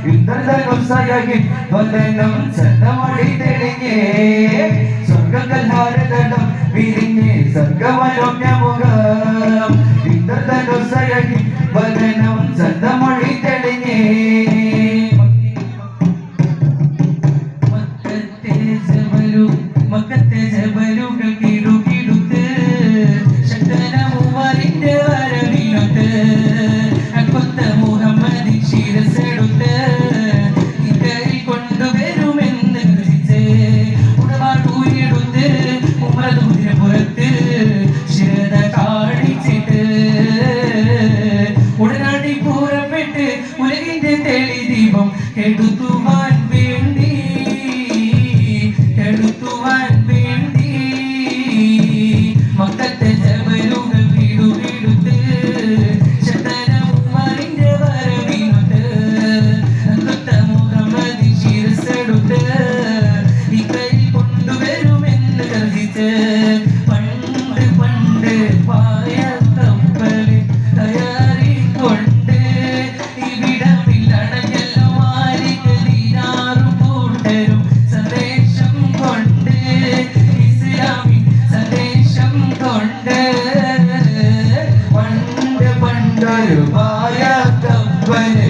ഇന്ദ്രധനുസയകിൽ വന്ദനം ചന്തമൊഴി തെളിഞ്ഞേ സ്വർഗകൽഹാരതടം വിരിഞ്ഞേ സർഗമനോജ്ഞമുഖം ഇന്ദ്രധനുസയകിൽ വന്ദനം ചന്തമൊഴി തെളിഞ്ഞേ മക്കത്തെ ജബലുകൾ കിടുകിടുത്ത് ശക്തനമുവരിന്റെ വരവിനൊത്ത് കൊത്ത മുഹമ്മദി ശിരസെടുത്ത് ഇക്കയിൽ കൊണ്ടുവരുമെന്ന് കൃഷിച്ച് ഉടവാട്ടൂരിയെടുത്ത് ഉമ്മറതുതിരെ പുറത്ത് ശിരത കാണിച്ചിട്ട് ഉടനാടി പുറപ്പെട്ട് ഉലകിന്റെ തെളി ദീപം കെടുത്തുവാൻ വേണ്ടി മക്കത്തെ ജബലുകൾ കിടുകിടുത്ത് ശതനമുവരിന്റെ വരവിനൊത്ത് കൊത്ത മുഹമ്മദി ശിരസെടുത്ത് ഇക്കയിൽ കൊണ്ടുവരുമെന്ന് കരുതിച്ച് പണ്ട് പണ്ട് പായ കപ്പല് കയറിക്കൊണ്ട് ഇവിടമിൽ അടഞ്ഞല്ലോ മാലിക്ക് ദീനാറും കൂട്ടരും സന്ദേശം കൊണ്ട് ഇസ്ലാമിൻ സന്ദേശം കൊണ്ട് പണ്ട് പണ്ടൊരു പായ കപ്പല്